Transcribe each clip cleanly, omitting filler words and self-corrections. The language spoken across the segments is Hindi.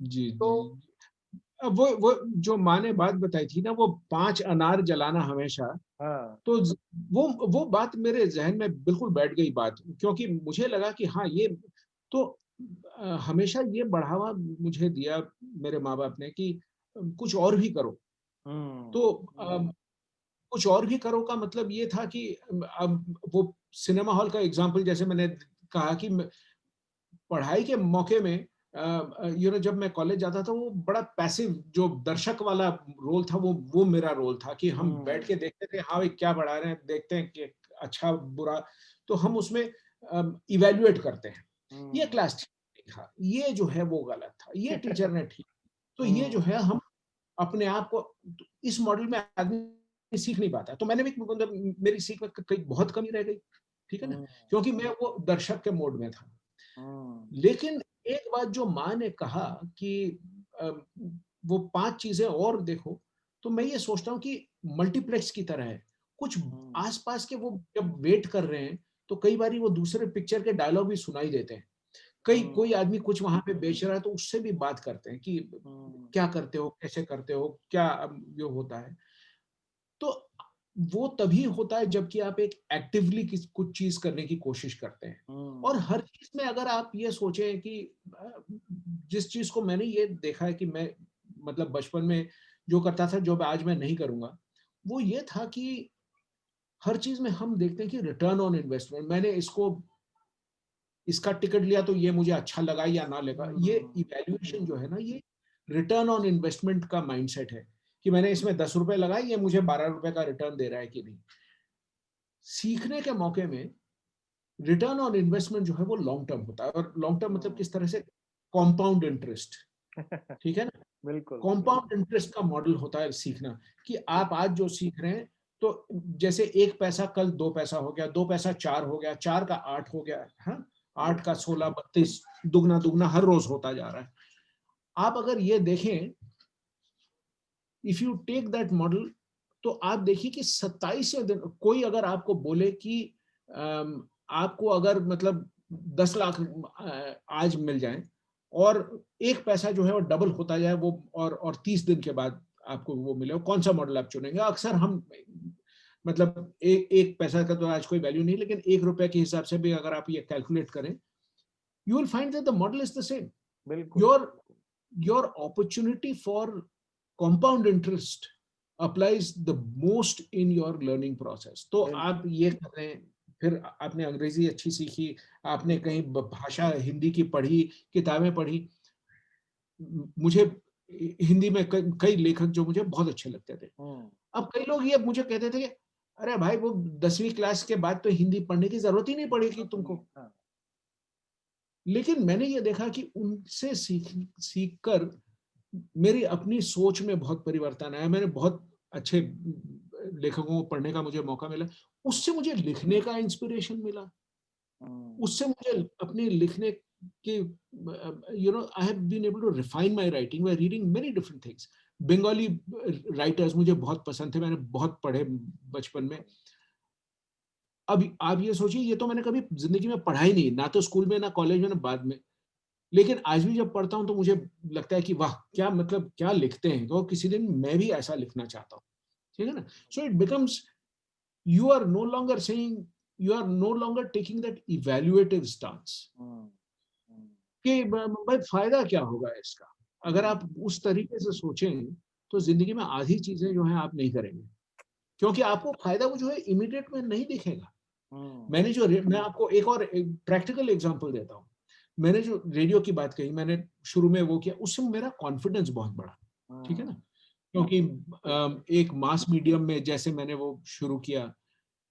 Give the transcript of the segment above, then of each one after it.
जी, तो जी। अब वो जो माँ ने बात बताई थी ना, वो 5 अनार जलाना हमेशा, हाँ, तो वो बात मेरे ज़हन में बिल्कुल बैठ गई बात, क्योंकि मुझे लगा कि हाँ, ये तो हमेशा ये बढ़ावा मुझे दिया मेरे माँ-बाप ने कि कुछ और भी करो। हुँ, तो हुँ, कुछ और भी करो का मतलब ये था कि अब वो सिनेमा हॉल का एग्ज़ाम्पल जैसे मैंने कहा कि पढ़ाई के मौके में जब मैं कॉलेज जाता था, वो बड़ा पैसिव जो दर्शक वाला रोल था, वो मेरा रोल था कि हम बैठ हुँ, के देखते थे, हाँ भाई क्या पढ़ा रहे हैं, देखते हैं कि अच्छा बुरा, तो हम उसमें इवैल्यूएट करते हैं। ये हुँ, क्लास ठीक था, ये जो है वो गलत था, ये टीचर ने ठीक, तो ये जो हुँ, है हम अपने आप को इस मॉडल में आदमी सीख नहीं पाता। तो मैंने भी मतलब मेरी सीख में कई बहुत कमी रह गई, ठीक है ना? हुँ, क्योंकि मैं वो दर्शक के मोड में था। हुँ, लेकिन एक बात जो माँ ने कहा कि अ, वो 5 चीज़ें और देखो, तो मैं ये सोचता हूँ कि मल्टीप्लेक्स की तरह है। कुछ हुँ, आस-पास के वो जब वेट कर रहे हैं, तो कई बारी वो दूसरे पिक्चर के डायलॉग भी सुनाई देते हैं। कोई हुँ, आदमी कुछ वहाँ पे बेच रहा है, तो उससे भी बात करते हैं कि हुँ, क्या करते हो? कैसे करते हो? क्या ये होता है? तो वो तभी होता है जबकि आप एक एक्टिवली कुछ चीज़ करने की कोशिश करते हैं। और हुँ, हर चीज़ में अगर आप ये सोचें कि अ, जिस चीज़ को मैंने ये देखा है कि मैं मतलब बचपन में जो करता था, जो आज मैं नहीं करूँगा, वो ये था कि हर चीज़ में हम देखते हैं कि रिटर्न ऑन इन्वेस्टमेंट, मैंने इसका टिकट लिया तो ये मुझे अच्छा लगा या ना लगा। ये हुँ, इवैल्यूएशन जो है ना, ये रिटर्न ऑन इन्वेस्टमेंट का माइंडसेट है कि मैंने इसमें ₹10 लगाए, ये मुझे ₹12 का रिटर्न दे रहा है कि नहीं। सीखने के मौके में रिटर्न ऑन इन्वेस्टमेंट जो है वो लॉन्ग टर्म होता है, और लॉन्ग टर्म मतलब हुँ, किस तरह से, कंपाउंड इंटरेस्ट, ठीक है ना? बिल्कुल, कंपाउंड बिल्कुल, इंटरेस्ट का मॉडल होता है सीखना, कि आप आज जो सीख रहे हैं, तो जैसे 1 पैसा कल 2 पैसा हो गया, 2 पैसा 4 हो गया, 4 का 8 हो गया, हाँ? 8 का बिल्कुल, 16, 32, दुगना-दुगना हर रोज़ होता जा रहा है। आप अगर ये देखें, if you take that model, तो आप देखिए कि 27वें दिन कोई अगर आपको बोले कि आपको अगर मतलब 10 लाख आज मिल जाएँ, और 1 पैसा जो है वो डबल होता जाए, वो और 30 दिन के बाद आपको वो मिले, कौन-सा मॉडल आप चुनेंगे? अक्सर हम मतलब 1 पैसा का तो आज कोई वैल्यू नहीं, लेकिन ₹1 के हिसाब से भी अगर आप ये कैलकुलेट करें, you will find that the model is the same. बिल्कुल, your your opportunity for compound interest applies the most in your learning process। तो आप बिल्कुल, ये कर रहे हैं, फिर आपने अंग्रेजी अच्छी सीखी, आपने कहीं बिल्कुल, भाषा हिंदी की पढ़ी, किताबें पढ़ी। मुझे हिंदी में कई लेखक जो मुझे बहुत अच्छे लगते थे। हुँ, अब कई लोग ये मुझे कहते थे कि अरे भाई, वो 10वीं क्लास के बाद तो हिंदी पढ़ने की जरूरत ही नहीं पड़ेगी ज़रूरत नहीं, तुमको। हाँ, लेकिन मैंने ये देखा कि उनसे सीख कर मेरी अपनी सोच में बहुत परिवर्तन आया। मैंने बहुत अच्छे लेखकों को पढ़ने का मुझे मौका मिला। उससे मुझे लिखने का इंस्पिरेशन मिला। हुँ, उससे मुझे अपने लिखने की I have been able to refine my writing by reading many different things. Bengali writers मुझे बहुत पसंद थे, मैंने बहुत पढ़े बचपन में। अब आप ये सोचिए, ये तो मैंने कभी ज़िंदगी में पढ़ा ही नहीं, ना तो स्कूल में, ना कॉलेज में, ना बाद में। लेकिन आज भी जब पढ़ता हूँ तो मुझे लगता है कि वाह! क्या मतलब क्या लिखते हैं, तो किसी दिन मैं भी ऐसा लिखना चाहता हूँ। ठीक है ना? So it becomes, you are no longer saying, you are no longer taking that evaluative stance hmm, hmm, कि ब भाई फ़ायदा क्या होगा इसका? अगर हुँ, आप उस तरीके से सोचें, तो ज़िंदगी में आधी चीज़ें जो हैं आप नहीं करेंगे। क्योंकि आपको फ़ायदा वो जो है इमीडिएट में नहीं दिखेगा। हुँ, मैं आपको एक प्रैक्टिकल एग्ज़ाम्पल देता हूँ। मैंने जो रेडियो की बात कही, मैंने शुरू में वो किया, उससे मेरा कॉन्फिडेंस बहुत बढ़ा। ठीक है ना? हुँ, क्योंकि बिल्कुल, एक मास मीडियम में जैसे मैंने वो शुरू किया,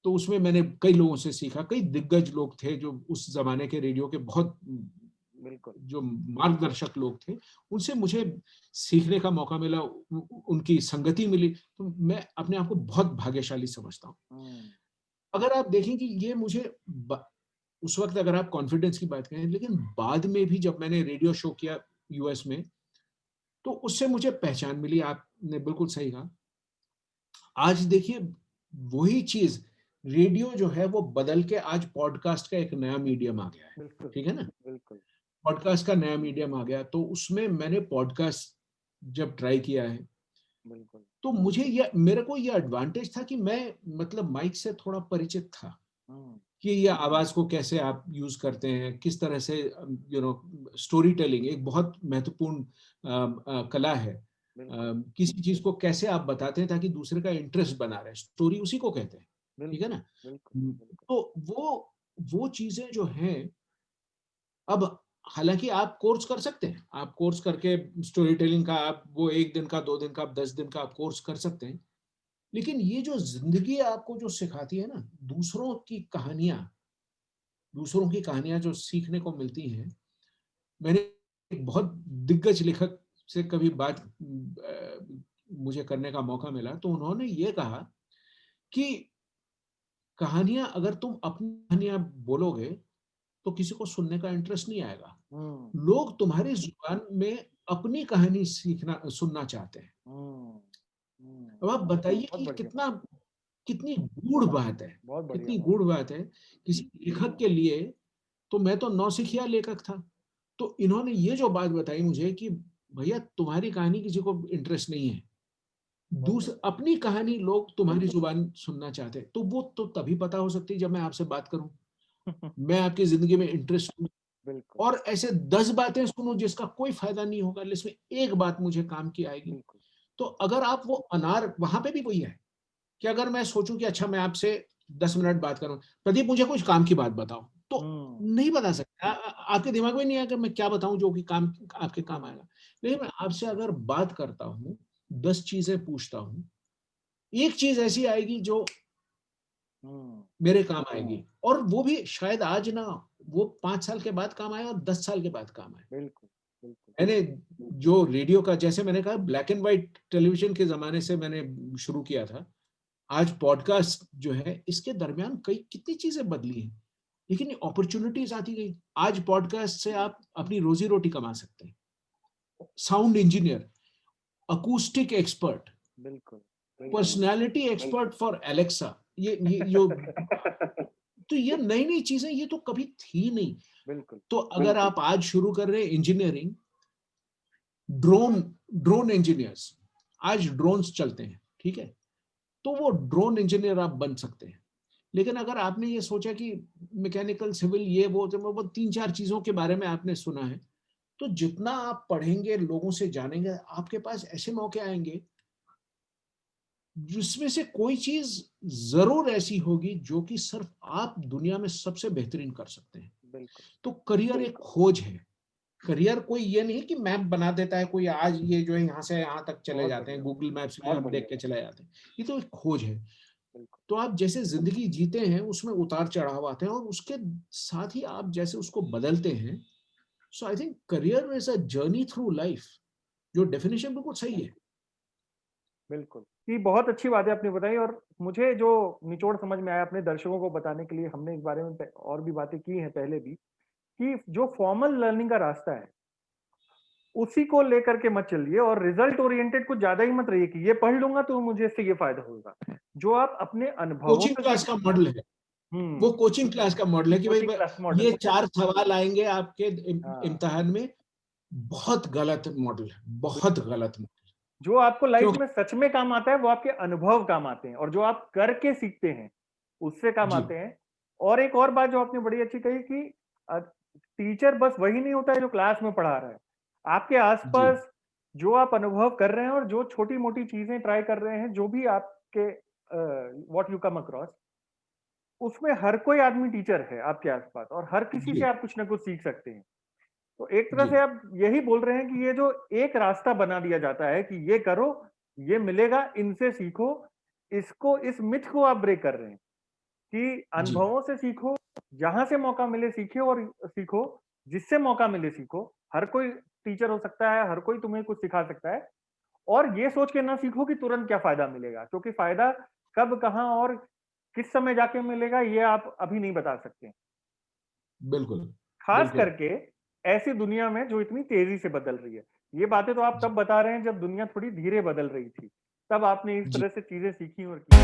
तो उसमें मैंने कई लोगों से सीखा, कई दिग्गज लोग थे जो उस ज़माने के रेडियो के बहुत बिल्कुल, जो मार्गदर्शक लोग थे, उनसे मुझे सीखने का मौका मिला, उनकी संगति मिली, तो मैं अपने आप को बहुत भाग्यशाली समझता हूँ। हुँ, अगर आप देखें कि ये मुझे ब उस वक़्त अगर आप कॉन्फिडेंस की बात करें, लेकिन बाद में भी जब मैंने रेडियो शो किया यूएस में, तो उससे मुझे पहचान मिली, आपने बिल्कुल सही कहा। आज देखिए, वही चीज़ रेडियो जो है वो बदल के आज पॉडकास्ट का एक नया मीडियम आ गया है। बिल्कुल, ठीक है ना? बिल्कुल, पॉडकास्ट का नया मीडियम आ गया, तो उसमें मैंने पॉडकास्ट जब ट्राई किया है, बिल्कुल। तो मेरे को ये एडवांटेज था कि मैं मतलब माइक से थोड़ा परिचित था हम्म, कि ये आवाज को कैसे आप यूज करते हैं, किस तरह से स्टोरी टेलिंग एक बहुत महत्वपूर्ण कला है। बिल्कुल किसी चीज को कैसे आप बताते हैं ताकि दूसरे का इंटरेस्ट बना रहे, स्टोरी उसी को कहते हैं, ठीक है बिल्कुल ना। बिल्कुल बिल्कुल। तो वो चीजें जो हैं, अब हालांकि आप कोर्स कर सकते हैं, आप कोर्स करके स्टोरी टेलिंग का, आप वो 1 दिन का, 2 दिन का, आप 10 दिन का आप कोर्स कर सकते हैं। लेकिन ये जो जिंदगी आपको जो सिखाती है ना, दूसरों की कहानियां जो सीखने को मिलती हैं। मैंने एक बहुत दिग्गज लेखक से कभी बात मुझे करने का मौका मिला, तो उन्होंने ये कहा कि कहानियां, अगर तुम अपनी कहानियां बोलोगे तो किसी को सुनने का इंटरेस्ट नहीं आएगा। हम्म लोग तुम्हारी जुबान में अपनी कहानी सीखना सुनना चाहते हैं। हम्म अब आप बताइए बहुत कि बढ़िया बात, कितनी गूढ़ बात है, बहुत बढ़िया कितनी बात। गूढ़ बात है किसी लेखक के लिए। तो मैं तो नौसिखिया लेखक था, तो इन्होंने ये जो बात बताई मुझे कि भैया तुम्हारी कहानी किसी को इंटरेस्ट नहीं है, अपनी कहानी लोग तुम्हारी जुबान सुनना चाहते हैं। तो वो तो तभी पता हो सकती है जब मैं आपसे बात करूं, मैं आपकी जिंदगी में इंटरेस्ट हूं, बिल्कुल और ऐसे 10 बातें सुनूं जिसका कोई फायदा नहीं होगा, इसमें एक बात मुझे काम की आएगी। बिल्कुल। तो अगर आप वो अनार, वहां पे भी वही है कि अगर मैं सोचूं कि अच्छा मैं आपसे 10 मिनट बात करूं, प्रदीप मुझे कुछ काम की बात बताओ, तो नहीं बता सकता, आपके दिमाग में नहीं आया कि मैं क्या बताऊं जो कि काम आपके काम आएगा। लेकिन मैं आपसे अगर बात करता हूँ, 10 चीजें पूछता हूँ, एक चीज ऐसी आएगी जो हम्म मेरे काम आएगी, और वो भी शायद आज ना, वो 5 साल के बाद काम आए और 10 साल के बाद काम आए। बिल्कुल बिल्कुल मैंने जो रेडियो का, जैसे मैंने कहा, ब्लैक एंड व्हाइट टेलीविजन के जमाने से मैंने शुरू किया था, आज पॉडकास्ट जो है, इसके दरमियान कई कितनी चीजें बदली हैं, लेकिन अपॉर्चुनिटीज आती गई। आज पॉडकास्ट से आप अपनी रोजी रोटी कमा सकते हैं। साउंड इंजीनियर, अकूस्टिक एक्सपर्ट, बिल्कुल बिल्कुल पर्सनालिटी एक्सपर्ट फॉर एलेक्सा, ये जो, तो ये नई नई चीजें, ये तो कभी थी नहीं। बिल्कुल तो अगर आप आज शुरू कर रहे हैं इंजीनियरिंग, ड्रोन ड्रोन इंजीनियर्स, आज ड्रोन्स चलते हैं, ठीक है, तो वो ड्रोन इंजीनियर आप बन सकते हैं। लेकिन अगर आपने ये सोचा कि मैकेनिकल, सिविल, ये वो 3-4 चीजों के बारे में आपने सुना है, तो जितना आप पढ़ेंगे, लोगों से जानेंगे, आपके पास ऐसे मौके आएंगे जिसमें से कोई चीज जरूर ऐसी होगी जो कि सिर्फ आप दुनिया में सबसे बेहतरीन कर सकते हैं। बिल्कुल तो करियर एक खोज है। करियर कोई ये नहीं कि मैप बना देता है कोई, आज ये जो है यहाँ से यहाँ तक चले बहुत जाते हैं, बढ़िया गूगल मैप्स में हम देख के चले जाते हैं। ये तो एक खोज है। बिल्कुल तो आप जैसे जिंदगी जीते हैं, उसमें उतार चढ़ाव आते हैं, और उसके साथ ही आप जैसे उसको बदलते हैं। So I think career is a journey through life, जो डेफिनेशन बिल्कुल सही है। बिल्कुल। ये बहुत अच्छी बातें आपने बताई, और मुझे जो निचोड़ समझ में आया अपने दर्शकों को बताने के लिए, हमने इस बारे में और भी बातें की हैं पहले भी, कि जो फॉर्मल लर्निंग का रास्ता है उसी को लेकर के मत चलिए, और रिजल्ट ओरिएंटेड कुछ ज्यादा ही मत रहिए कि ये पढ़ लूंगा तो मुझे इससे ये फायदा होगा। जो आप अपने अनुभवों कोचिंग से क्लास का मॉडल है, वो कोचिंग क्लास का मॉडल है कि भाई कोचिंग क्लास मॉडल ये है। 4 सवाल आएंगे आपके हाँ, इम्तिहान में। बहुत गलत मॉडल है, बहुत गलत मॉडल। जो आपको लाइफ क्योंकि में सच में काम आता है वो आपके अनुभव काम आते हैं, और जो आप करके सीखते हैं उससे काम जी, आते हैं। और एक और बात जो आपने बड़ी अच्छी कही कि टीचर बस वही नहीं होता है जो क्लास में पढ़ा रहा है, आपके जी, आसपास जो आप अनुभव कर रहे हैं और जो छोटी मोटी चीजें ट्राई कर रहे हैं, जो भी आपके व्हाट यू कम अक्रॉस, उसमें हर कोई आदमी टीचर है आपके आसपास, और हर किसी से जी, आप कुछ ना कुछ सीख सकते हैं। तो एक तरह जी, से आप यही बोल रहे हैं कि ये जो एक रास्ता बना दिया जाता है कि ये करो, ये मिलेगा, इनसे सीखो, इसको, इस मिथ को आप ब्रेक कर रहे हैं कि जी, अनुभवों से सीखो, जहां से मौका मिले सीखो, और सीखो जिससे मौका मिले सीखो। हर कोई टीचर हो सकता है, हर कोई तुम्हें कुछ सिखा सकता है। और ये सोच के ना सीखो कि तुरंत क्या फायदा मिलेगा, क्योंकि फायदा कब, कहां और किस समय जाके मिलेगा ये आप अभी नहीं बता सकते। बिल्कुल, खास बिल्कुल, करके ऐसी दुनिया में जो इतनी तेजी से बदल रही है। ये बातें तो आप जी, तब बता रहे हैं जब दुनिया थोड़ी धीरे बदल रही थी, तब आपने इस जी। तरह से चीजें सीखी और की।